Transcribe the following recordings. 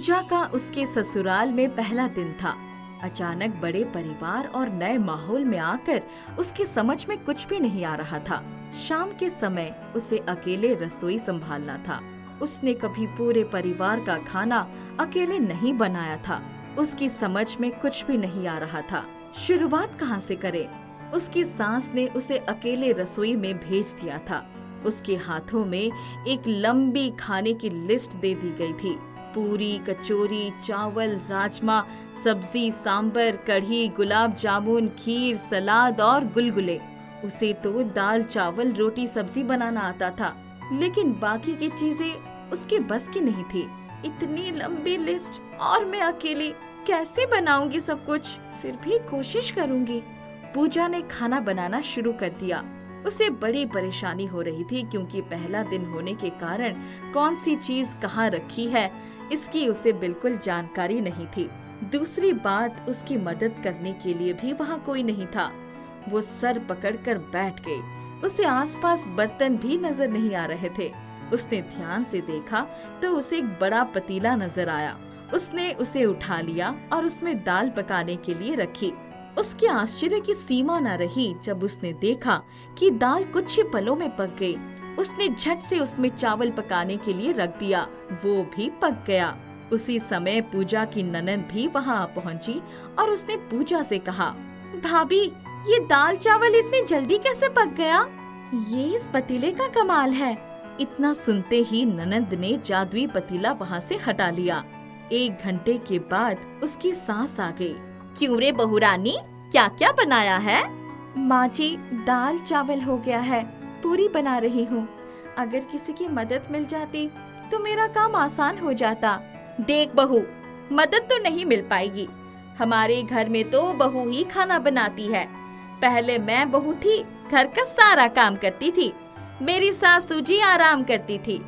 पूजा का उसके ससुराल में पहला दिन था। अचानक बड़े परिवार और नए माहौल में आकर उसकी समझ में कुछ भी नहीं आ रहा था। शाम के समय उसे अकेले रसोई संभालना था। उसने कभी पूरे परिवार का खाना अकेले नहीं बनाया था। उसकी समझ में कुछ भी नहीं आ रहा था। शुरुआत कहाँ से करे? उसकी सास ने उसे अकेले रसोई में भेज दिया था। उसके हाथों में एक लंबी खाने की लिस्ट दे दी गई थी। पूरी, कचौरी, चावल, राजमा, सब्जी, सांबर, कढ़ी, गुलाब जामुन, खीर, सलाद और गुलगुले। उसे तो दाल, चावल, रोटी, सब्जी बनाना आता था, लेकिन बाकी की चीजें उसके बस की नहीं थी। इतनी लंबी लिस्ट और मैं अकेली कैसे बनाऊंगी सब कुछ? फिर भी कोशिश करूंगी। पूजा ने खाना बनाना शुरू कर दिया। उसे बड़ी परेशानी हो रही थी क्योंकि पहला दिन होने के कारण कौन सी चीज कहाँ रखी है इसकी उसे बिल्कुल जानकारी नहीं थी। दूसरी बात, उसकी मदद करने के लिए भी वहाँ कोई नहीं था। वो सर पकड़कर बैठ गई। उसे आसपास बर्तन भी नजर नहीं आ रहे थे। उसने ध्यान से देखा तो उसे एक बड़ा पतीला नजर आया। उसने उसे उठा लिया और उसमें दाल पकाने के लिए रखी। उसके आश्चर्य की सीमा न रही जब उसने देखा कि दाल कुछ ही पलों में पक गई। उसने झट से उसमें चावल पकाने के लिए रख दिया। वो भी पक गया। उसी समय पूजा की ननद भी वहाँ पहुँची और उसने पूजा से कहा, भाभी, ये दाल चावल इतनी जल्दी कैसे पक गया? ये इस पतीले का कमाल है। इतना सुनते ही ननद ने जादुई पतीला वहाँ से हटा लिया। 1 घंटे के बाद उसकी सास आ गई। क्यों रे बहुरानी, क्या क्या बनाया है? माँ जी, दाल चावल हो गया है, पूरी बना रही हूँ। अगर किसी की मदद मिल जाती तो मेरा काम आसान हो जाता। देख बहू, मदद तो नहीं मिल पाएगी। हमारे घर में तो बहू ही खाना बनाती है। पहले मैं बहू थी, घर का सारा काम करती थी। मेरी सासू जी आराम करती थी।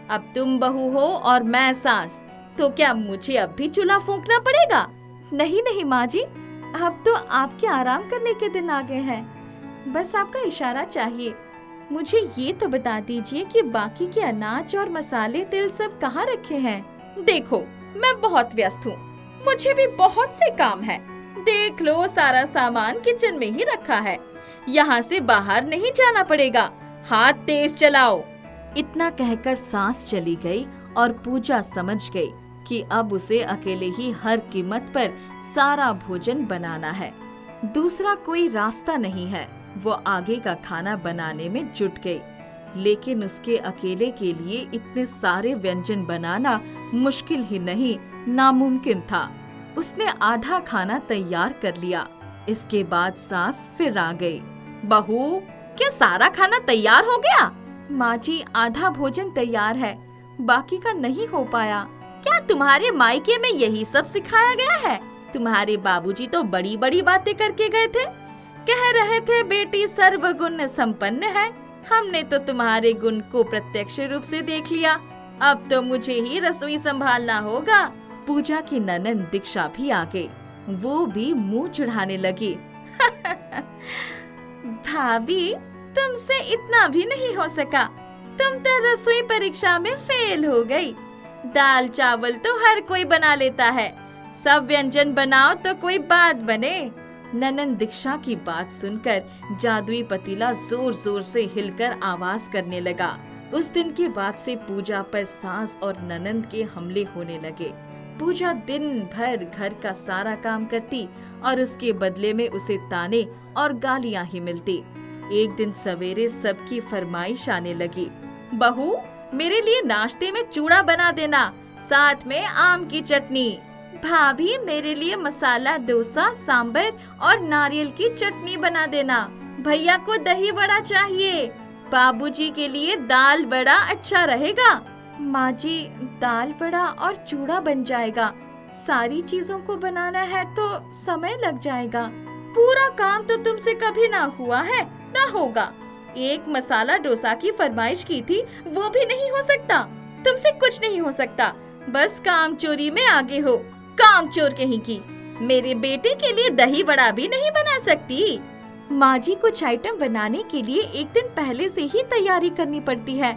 अब तुम बहू हो और मैं सास, तो क्या मुझे अब भी चूल्हा फूंकना पड़ेगा? नहीं नहीं माँ जी, अब तो आपके आराम करने के दिन आ गए हैं। बस आपका इशारा चाहिए। मुझे ये तो बता दीजिए कि बाकी के अनाज और मसाले, तेल सब कहाँ रखे हैं? देखो, मैं बहुत व्यस्त हूँ, मुझे भी बहुत से काम है। देख लो, सारा सामान किचन में ही रखा है। यहाँ से बाहर नहीं जाना पड़ेगा। हाथ तेज चलाओ। इतना कहकर सास चली गई और पूजा समझ गई कि अब उसे अकेले ही हर कीमत पर सारा भोजन बनाना है। दूसरा कोई रास्ता नहीं है। वो आगे का खाना बनाने में जुट गई, लेकिन उसके अकेले के लिए इतने सारे व्यंजन बनाना मुश्किल ही नहीं, नामुमकिन था। उसने आधा खाना तैयार कर लिया। इसके बाद सास फिर आ गई। बहू, क्या सारा खाना तैयार हो गया? माँ जी, आधा भोजन तैयार है, बाकी का नहीं हो पाया। क्या तुम्हारे मायके में यही सब सिखाया गया है? तुम्हारे बाबूजी तो बड़ी बड़ी बातें करके गए थे। कह रहे थे बेटी सर्वगुण संपन्न है। हमने तो तुम्हारे गुण को प्रत्यक्ष रूप से देख लिया। अब तो मुझे ही रसोई संभालना होगा। पूजा की ननद दीक्षा भी आ गई। वो भी मुंह चढ़ाने लगी। भाभी, तुमसे इतना भी नहीं हो सका। तुम तो रसोई परीक्षा में फेल हो गई। दाल चावल तो हर कोई बना लेता है, सब व्यंजन बनाओ तो कोई बात बने। ननद दीक्षा की बात सुनकर जादुई पतीला जोर जोर से हिलकर आवाज करने लगा। उस दिन के बाद से पूजा पर सास और ननद के हमले होने लगे। पूजा दिन भर घर का सारा काम करती और उसके बदले में उसे ताने और गालियां ही मिलती। एक दिन सवेरे सबकी फरमाइश आने लगी। बहू, मेरे लिए नाश्ते में चूड़ा बना देना, साथ में आम की चटनी। भाभी, मेरे लिए मसाला डोसा, सांबर और नारियल की चटनी बना देना। भैया को दही बड़ा चाहिए। बाबूजी के लिए दाल बड़ा अच्छा रहेगा। माँ जी, दाल बड़ा और चूड़ा बन जाएगा। सारी चीजों को बनाना है तो समय लग जाएगा। पूरा काम तो तुमसे कभी ना हुआ है, ना होगा। एक मसाला डोसा की फरमाइश की थी, वो भी नहीं हो सकता। तुमसे कुछ नहीं हो सकता, बस काम चोरी में आगे हो। काम चोर कहीं की। मेरे बेटे के लिए दही बड़ा भी नहीं बना सकती। माँ जी, कुछ आइटम बनाने के लिए एक दिन पहले से ही तैयारी करनी पड़ती है,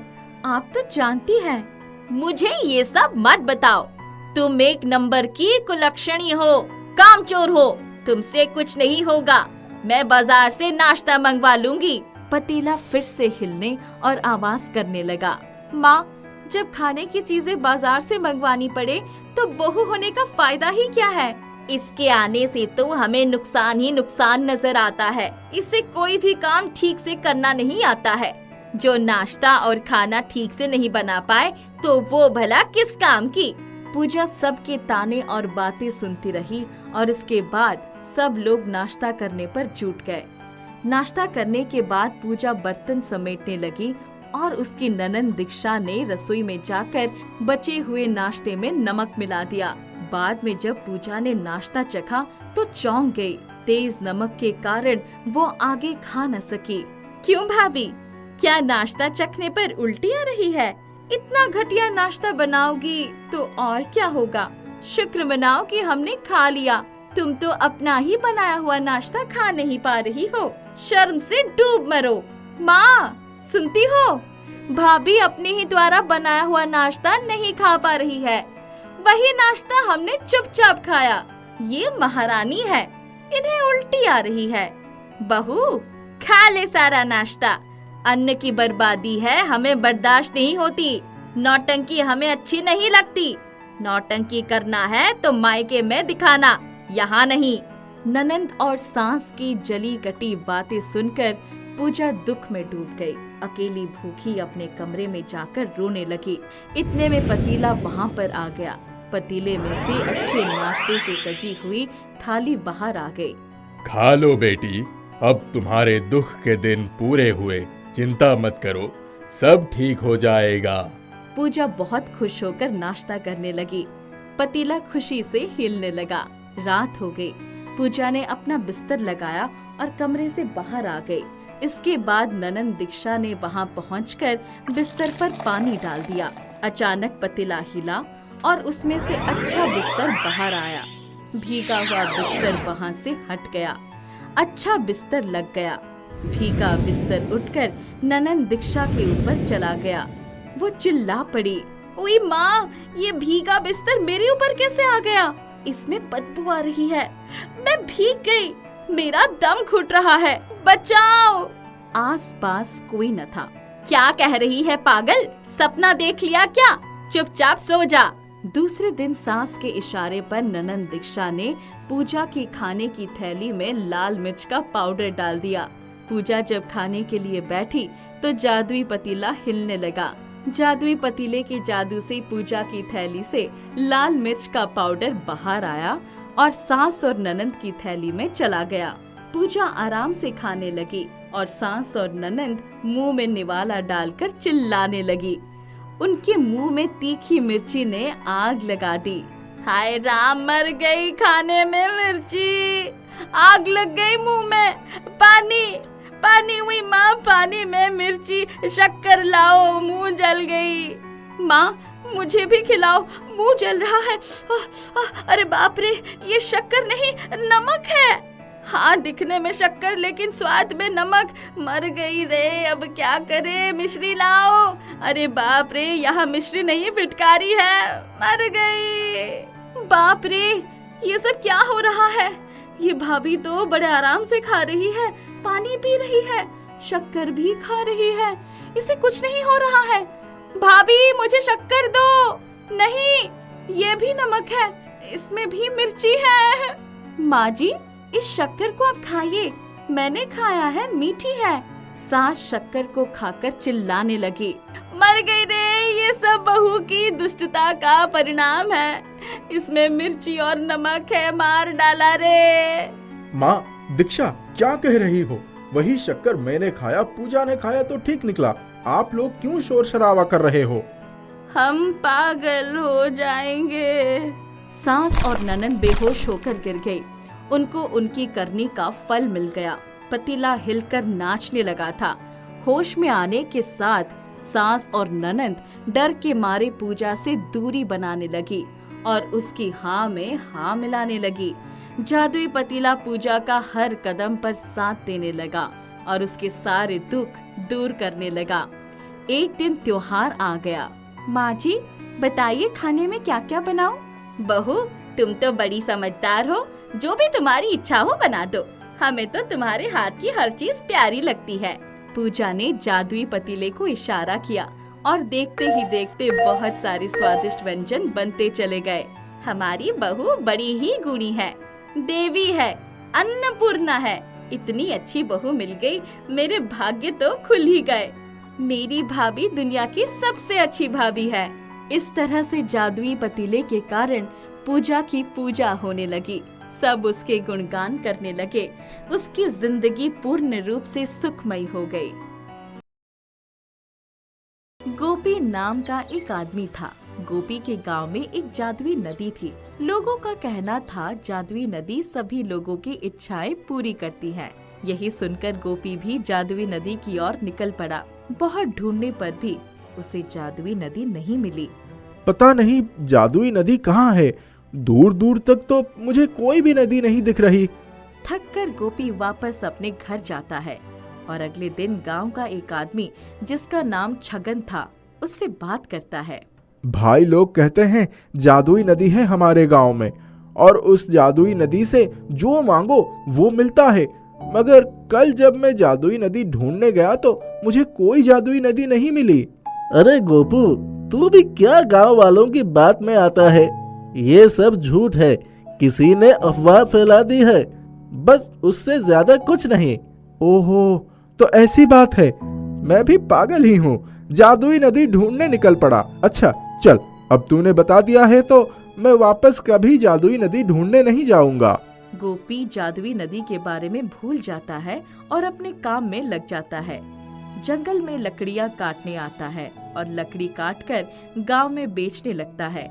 आप तो जानती हैं। मुझे ये सब मत बताओ। तुम एक नंबर की कुलक्षणी हो, कामचोर हो, तुमसे कुछ नहीं होगा। मैं बाजार से नाश्ता मंगवा लूंगी। पतीला फिर से हिलने और आवाज करने लगा। माँ, जब खाने की चीजें बाजार से मंगवानी पड़े तो बहू होने का फायदा ही क्या है? इसके आने से तो हमें नुकसान ही नुकसान नजर आता है। इससे कोई भी काम ठीक से करना नहीं आता है। जो नाश्ता और खाना ठीक से नहीं बना पाए तो वो भला किस काम की? पूजा सबके ताने और बातें सुनती रही और इसके बाद सब लोग नाश्ता करने पर जुट गए। नाश्ता करने के बाद पूजा बर्तन समेटने लगी और उसकी ननंद दीक्षा ने रसोई में जाकर बचे हुए नाश्ते में नमक मिला दिया। बाद में जब पूजा ने नाश्ता चखा तो चौंक गई। तेज नमक के कारण वो आगे खा न सकी। क्यों भाभी, क्या नाश्ता चखने पर उल्टी आ रही है? इतना घटिया नाश्ता बनाओगी तो और क्या होगा? शुक्र मनाओ कि हमने खा लिया। तुम तो अपना ही बनाया हुआ नाश्ता खा नहीं पा रही हो। शर्म से डूब मरो। माँ, सुनती हो? भाभी अपने ही द्वारा बनाया हुआ नाश्ता नहीं खा पा रही है। वही नाश्ता हमने चुपचाप खाया। ये महारानी है, इन्हें उल्टी आ रही है। बहू, खा ले सारा नाश्ता। अन्न की बर्बादी है, हमें बर्दाश्त नहीं होती। नौटंकी हमें अच्छी नहीं लगती। नौटंकी करना है तो मायके में दिखाना, यहाँ नहीं। ननंद और सास की जली कटी बातें सुनकर पूजा दुख में डूब गई। अकेली भूखी अपने कमरे में जाकर रोने लगी। इतने में पतीला वहाँ पर आ गया। पतीले में से अच्छे नाश्ते से सजी हुई थाली बाहर आ गई। खा लो बेटी, अब तुम्हारे दुख के दिन पूरे हुए। चिंता मत करो, सब ठीक हो जाएगा। पूजा बहुत खुश होकर नाश्ता करने लगी। पतीला खुशी से हिलने लगा। रात हो गई। पूजा ने अपना बिस्तर लगाया और कमरे से बाहर आ गई। इसके बाद ननंद दीक्षा ने वहां पहुंचकर बिस्तर पर पानी डाल दिया। अचानक पतीला हिला और उसमें से अच्छा बिस्तर बाहर आया। भीगा हुआ बिस्तर वहां से हट गया। अच्छा बिस्तर लग गया। भीगा बिस्तर उठकर ननंद दीक्षा के ऊपर चला गया। वो चिल्ला पड़ी, ओए माँ, ये भीगा बिस्तर मेरे ऊपर कैसे आ गया? इसमें बदबू आ रही है। मैं भीग गई, मेरा दम घुट रहा है, बचाओ। आसपास कोई न था। क्या कह रही है पागल? सपना देख लिया क्या? चुपचाप सो जा। दूसरे दिन सास के इशारे पर ननंद दीक्षा ने पूजा की खाने की थैली में लाल मिर्च का पाउडर डाल दिया। पूजा जब खाने के लिए बैठी तो जादुई पतीला हिलने लगा। जादुई पतीले के जादू से पूजा की थैली से लाल मिर्च का पाउडर बाहर आया और सास और ननंद की थैली में चला गया। पूजा आराम से खाने लगी और सास और ननंद मुंह में निवाला डालकर चिल्लाने लगी। उनके मुंह में तीखी मिर्ची ने आग लगा दी। हाय राम, मर गई खाने में मिर्ची, आग लग गई मुंह में। पानी पानी हुई माँ, पानी में मिर्ची, शक्कर लाओ, मुंह जल गई। माँ, मुझे भी खिलाओ, मुंह जल रहा है। अरे बाप रे, ये शक्कर नहीं, नमक है। हाँ, दिखने में शक्कर लेकिन स्वाद में नमक। मर गई रे, अब क्या करे? मिश्री लाओ। अरे बाप रे, यहाँ मिश्री नहीं, फिटकारी है। मर गई। बाप रे, ये सब क्या हो रहा है? ये भाभी तो बड़े आराम से खा रही है, पानी पी रही है, शक्कर भी खा रही है, इसे कुछ नहीं हो रहा है। भाभी, मुझे शक्कर दो। नहीं, ये भी नमक है, इसमें भी मिर्ची है। माँ जी, इस शक्कर को आप खाइए, मैंने खाया है, मीठी है। सास शक्कर को खाकर चिल्लाने लगी। मर गई रे, ये सब बहू की दुष्टता का परिणाम है। इसमें मिर्ची और नमक है, मार डाला रे। माँ, दीक्षा क्या कह रही हो? वही शक्कर मैंने खाया, पूजा ने खाया तो ठीक निकला। आप लोग क्यों शोर शराबा कर रहे हो? हम पागल हो जाएंगे। सास और ननंद बेहोश होकर गिर गई। उनको उनकी करनी का फल मिल गया। पतीला हिलकर नाचने लगा था। होश में आने के साथ सास और ननंद डर के मारे पूजा से दूरी बनाने लगी और उसकी हाँ में हाँ मिलाने लगी। जादुई पतीला पूजा का हर कदम पर साथ देने लगा और उसके सारे दुख दूर करने लगा। एक दिन त्योहार आ गया। माँ जी, बताइए खाने में क्या क्या बनाऊं? बहू, तुम तो बड़ी समझदार हो, जो भी तुम्हारी इच्छा हो बना दो। हमें तो तुम्हारे हाथ की हर चीज प्यारी लगती है। पूजा ने जादुई पतीले को इशारा किया और देखते ही देखते बहुत सारे स्वादिष्ट व्यंजन बनते चले गए। हमारी बहू बड़ी ही गुणी है, देवी है, अन्नपूर्णा है। इतनी अच्छी बहू मिल गई, मेरे भाग्य तो खुल ही गए। मेरी भाभी दुनिया की सबसे अच्छी भाभी है। इस तरह से जादुई पतीले के कारण पूजा की पूजा होने लगी। सब उसके गुणगान करने लगे। उसकी जिंदगी पूर्ण रूप से सुखमयी हो गई। गोपी नाम का एक आदमी था। गोपी के गांव में एक जादुई नदी थी। लोगों का कहना था जादुई नदी सभी लोगों की इच्छाएं पूरी करती है। यही सुनकर गोपी भी जादुई नदी की ओर निकल पड़ा। बहुत ढूंढने पर भी उसे जादुई नदी नहीं मिली। पता नहीं जादुई नदी कहाँ है। दूर दूर तक तो मुझे कोई भी नदी नहीं दिख रही। थक कर गोपी वापस अपने घर जाता है और अगले दिन गांव का एक आदमी जिसका नाम छगन था उससे बात करता है। भाई लोग कहते हैं जादुई नदी है हमारे गांव में और उस जादुई नदी से जो मांगो वो मिलता है। मगर कल जब मैं जादुई नदी ढूंढने गया तो मुझे कोई जादुई नदी नहीं मिली। अरे गोपू, तू भी क्या गांव वालों की बात में आता है। ये सब झूठ है, किसी ने अफवाह फैला दी है, बस उससे ज्यादा कुछ नहीं। ओहो, तो ऐसी बात है। मैं भी पागल ही हूँ, जादुई नदी ढूंढने निकल पड़ा। अच्छा चल, अब तूने बता दिया है तो मैं वापस कभी जादुई नदी ढूंढने नहीं जाऊंगा। गोपी जादुई नदी के बारे में भूल जाता है और अपने काम में लग जाता है। जंगल में लकड़ियां काटने आता है और लकड़ी काटकर गांव में बेचने लगता है।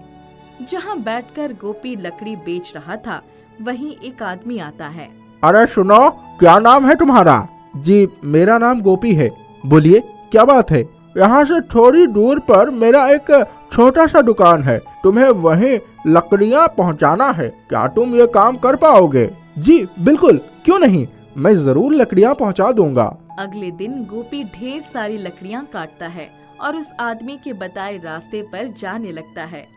जहां बैठकर गोपी लकड़ी बेच रहा था, वहीं एक आदमी आता है। अरे सुनो, क्या नाम है तुम्हारा? जी मेरा नाम गोपी है। बोलिए क्या बात है? यहाँ से थोड़ी दूर पर मेरा एक छोटा सा दुकान है, तुम्हें वहीं लकड़ियाँ पहुँचाना है। क्या तुम ये काम कर पाओगे? जी बिल्कुल, क्यों नहीं, मैं जरूर लकड़ियाँ पहुँचा दूंगा। अगले दिन गोपी ढेर सारी लकड़ियाँ काटता है और उस आदमी के बताए रास्ते पर जाने लगता है।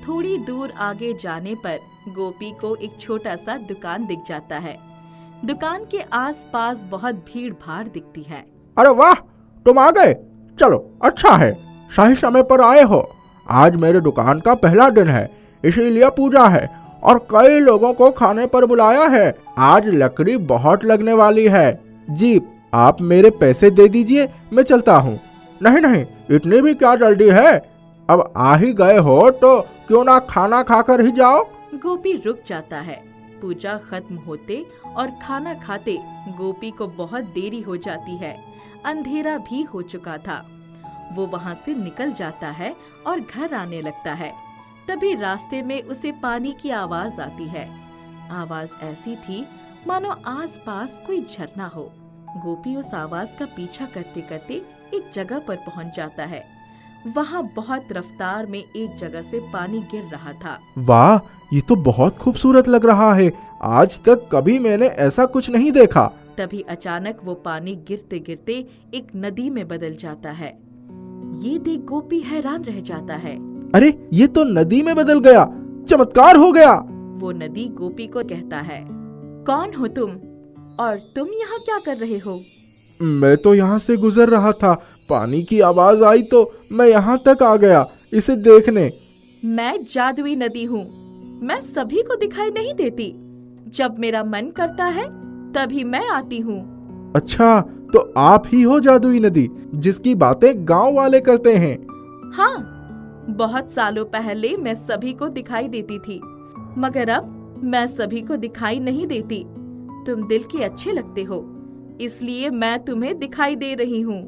थोड़ी दूर आगे जाने पर गोपी को एक छोटा सा दुकान दिख जाता है। दुकान के आसपास बहुत भीड़ भाड़ दिखती है। अरे वाह, तुम आ गए, चलो अच्छा है, सही समय पर आए हो। आज मेरे दुकान का पहला दिन है, इसीलिए पूजा है और कई लोगों को खाने पर बुलाया है। आज लकड़ी बहुत लगने वाली है। जी आप मेरे पैसे दे दीजिए, मैं चलता हूँ। नहीं नहीं, इतनी भी क्या जल्दी है, अब आ ही गए हो तो क्यों ना खाना खाकर ही जाओ। गोपी रुक जाता है। पूजा खत्म होते और खाना खाते गोपी को बहुत देरी हो जाती है। अंधेरा भी हो चुका था। वो वहाँ से निकल जाता है और घर आने लगता है। तभी रास्ते में उसे पानी की आवाज आती है। आवाज ऐसी थी मानो आसपास कोई झरना हो। गोपी उस आवाज का पीछा करते करते एक जगह पर पहुँच जाता है। वहाँ बहुत रफ्तार में एक जगह से पानी गिर रहा था। वाह, ये तो बहुत खूबसूरत लग रहा है। आज तक कभी मैंने ऐसा कुछ नहीं देखा। तभी अचानक वो पानी गिरते गिरते एक नदी में बदल जाता है। ये देख गोपी हैरान रह जाता है। अरे ये तो नदी में बदल गया, चमत्कार हो गया। वो नदी गोपी को कहता है, कौन हो तुम और तुम यहाँ क्या कर रहे हो? मैं तो यहाँ से गुजर रहा था, पानी की आवाज आई तो मैं यहाँ तक आ गया इसे देखने। मैं जादुई नदी हूँ, मैं सभी को दिखाई नहीं देती। जब मेरा मन करता है तभी मैं आती हूँ। अच्छा, तो आप ही हो जादुई नदी जिसकी बातें गांव वाले करते हैं? हाँ, बहुत सालों पहले मैं सभी को दिखाई देती थी, मगर अब मैं सभी को दिखाई नहीं देती। तुम दिल के अच्छे लगते हो, इसलिए मैं तुम्हें दिखाई दे रही हूँ।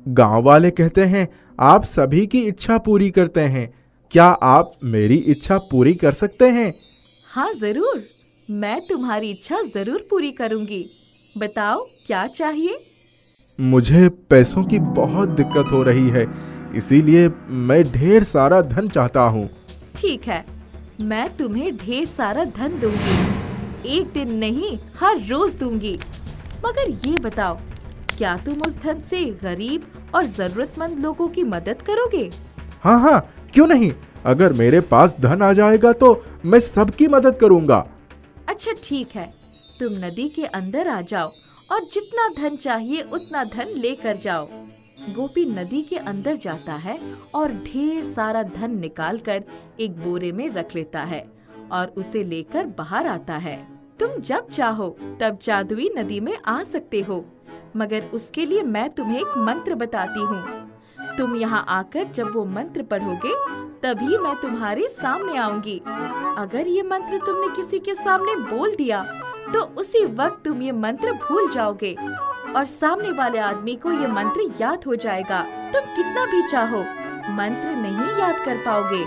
गांव वाले कहते हैं आप सभी की इच्छा पूरी करते हैं। क्या आप मेरी इच्छा पूरी कर सकते हैं? हाँ जरूर, मैं तुम्हारी इच्छा जरूर पूरी करूँगी। बताओ क्या चाहिए? मुझे पैसों की बहुत दिक्कत हो रही है, इसीलिए मैं ढेर सारा धन चाहता हूँ। ठीक है, मैं तुम्हें ढेर सारा धन दूंगी। एक दिन नहीं, हर रोज दूंगी। मगर ये बताओ, क्या तुम उस धन से गरीब और जरूरतमंद लोगों की मदद करोगे? हाँ हाँ, क्यों नहीं, अगर मेरे पास धन आ जाएगा तो मैं सबकी मदद करूंगा। अच्छा ठीक है, तुम नदी के अंदर आ जाओ और जितना धन चाहिए उतना धन लेकर जाओ। गोपी नदी के अंदर जाता है और ढेर सारा धन निकालकर एक बोरे में रख लेता है और उसे लेकर बाहर आता है। तुम जब चाहो तब जादुई नदी में आ सकते हो, मगर उसके लिए मैं तुम्हें एक मंत्र बताती हूँ। तुम यहाँ आकर जब वो मंत्र पढ़ोगे तभी मैं तुम्हारे सामने आऊंगी। अगर ये मंत्र तुमने किसी के सामने बोल दिया तो उसी वक्त तुम ये मंत्र भूल जाओगे और सामने वाले आदमी को ये मंत्र याद हो जाएगा। तुम कितना भी चाहो मंत्र नहीं याद कर पाओगे।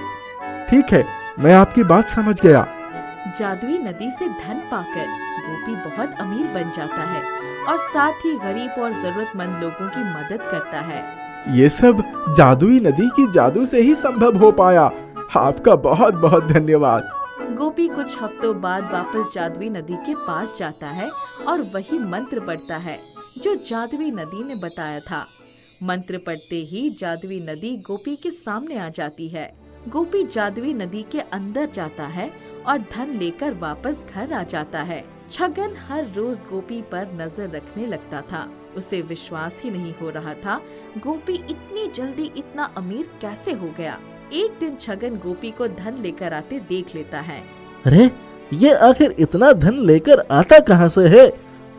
ठीक है, मैं आपकी बात समझ गया। जादुई नदी से धन पाकर गोपी बहुत अमीर बन जाता है और साथ ही गरीब और जरूरतमंद लोगों की मदद करता है। ये सब जादुई नदी की जादू से ही संभव हो पाया। आपका बहुत बहुत धन्यवाद। गोपी कुछ हफ्तों बाद वापस जादुई नदी के पास जाता है और वही मंत्र पढ़ता है जो जादुई नदी ने बताया था। मंत्र पढ़ते ही जादुई नदी गोपी के सामने आ जाती है। गोपी जादुई नदी के अंदर जाता है और धन लेकर वापस घर आ जाता है। छगन हर रोज गोपी पर नजर रखने लगता था। उसे विश्वास ही नहीं हो रहा था गोपी इतनी जल्दी इतना अमीर कैसे हो गया। एक दिन छगन गोपी को धन लेकर आते देख लेता है। अरे ये आखिर इतना धन लेकर आता कहाँ से है?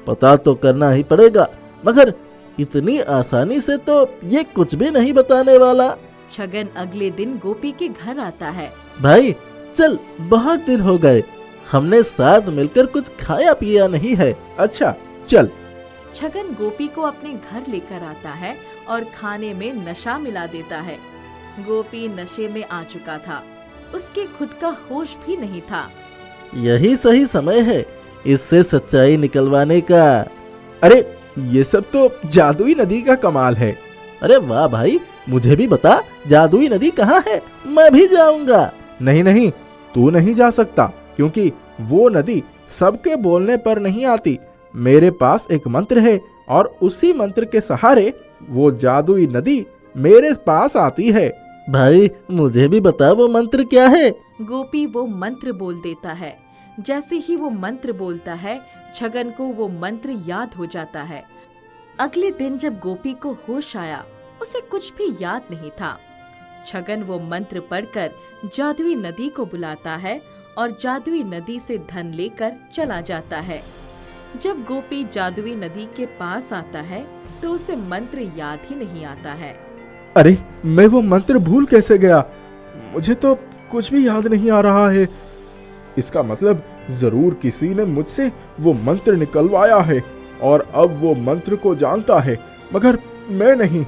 पता तो करना ही पड़ेगा, मगर इतनी आसानी से तो ये कुछ भी नहीं बताने वाला। छगन अगले दिन गोपी के घर आता है। भाई चल, बहुत दिन हो गए, हमने साथ मिलकर कुछ खाया पिया नहीं है। अच्छा चल। छगन गोपी को अपने घर लेकर आता है और खाने में नशा मिला देता है। गोपी नशे में आ चुका था, उसके खुद का होश भी नहीं था। यही सही समय है इससे सच्चाई निकलवाने का। अरे ये सब तो जादुई नदी का कमाल है। अरे वाह भाई, मुझे भी बता जादुई नदी कहाँ है, मैं भी जाऊंगा। नहीं नहीं, तू नहीं जा सकता, क्योंकि वो नदी सबके बोलने पर नहीं आती। मेरे पास एक मंत्र है और उसी मंत्र के सहारे वो जादुई नदी मेरे पास आती है। भाई मुझे भी बता वो मंत्र क्या है। गोपी वो मंत्र बोल देता है। जैसे ही वो मंत्र बोलता है छगन को वो मंत्र याद हो जाता है। अगले दिन जब गोपी को होश आया उसे कुछ भी याद नहीं था। छगन वो मंत्र पढ़कर जादुई नदी को बुलाता है और जादुई नदी से धन लेकर चला जाता है। जब गोपी जादुई नदी के पास आता है तो उसे मंत्र याद ही नहीं आता है। अरे मैं वो मंत्र भूल कैसे गया? मुझे तो कुछ भी याद नहीं आ रहा है। इसका मतलब जरूर किसी ने मुझसे वो मंत्र निकलवाया है और अब वो मंत्र को जानता है, मगर मैं नहीं।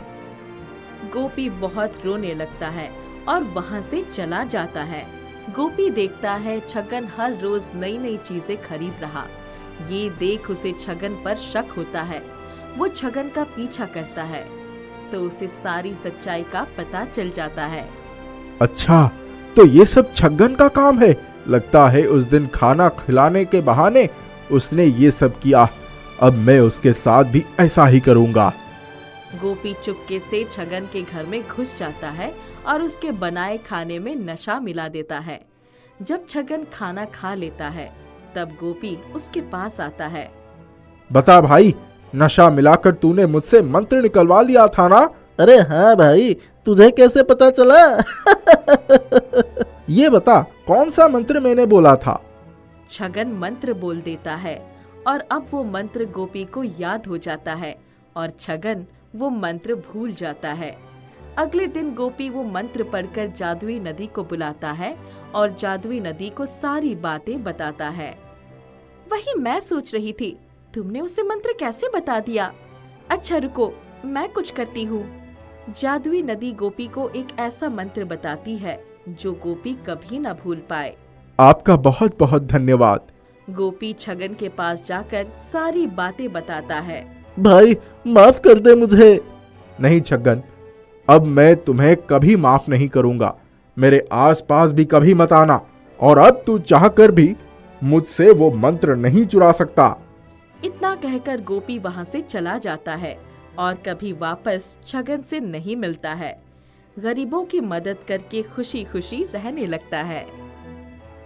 गोपी बहुत रोने लगता है और वहाँ से चला जाता है। गोपी देखता है छगन हर रोज नई नई चीजें खरीद रहा। ये देख उसे छगन पर शक होता है। वो छगन का पीछा करता है तो उसे सारी सच्चाई का पता चल जाता है। अच्छा, तो ये सब छगन का काम है। लगता है उस दिन खाना खिलाने के बहाने उसने ये सब किया। अब मैं उसके साथ भी ऐसा ही करूंगा। गोपी चुपके से छगन के घर में घुस जाता है और उसके बनाए खाने में नशा मिला देता है। जब छगन खाना खा लेता है तब गोपी उसके पास आता है। बता भाई, नशा मिलाकर तूने मुझसे मंत्र निकलवा लिया था ना? अरे हाँ भाई, तुझे कैसे पता चला? ये बता, कौन सा मंत्र मैंने बोला था? छगन मंत्र बोल देता है और अब वो मंत्र गोपी को याद हो जाता है और छगन वो मंत्र भूल जाता है। अगले दिन गोपी वो मंत्र पढ़कर जादुई नदी को बुलाता है और जादुई नदी को सारी बातें बताता है। वही मैं सोच रही थी, तुमने उसे मंत्र कैसे बता दिया? अच्छा रुको, मैं कुछ करती हूँ। जादुई नदी गोपी को एक ऐसा मंत्र बताती है जो गोपी कभी न भूल पाए। आपका बहुत बहुत धन्यवाद। गोपी छगन के पास जाकर सारी बातें बताता है। भाई माफ कर दे मुझे। नहीं छगन, अब मैं तुम्हें कभी माफ नहीं करूंगा। मेरे आसपास भी कभी मत आना, और अब तू चाहकर भी मुझसे वो मंत्र नहीं चुरा सकता। इतना कहकर गोपी वहां से चला जाता है और कभी वापस छगन से नहीं मिलता है। गरीबों की मदद करके खुशी खुशी रहने लगता है।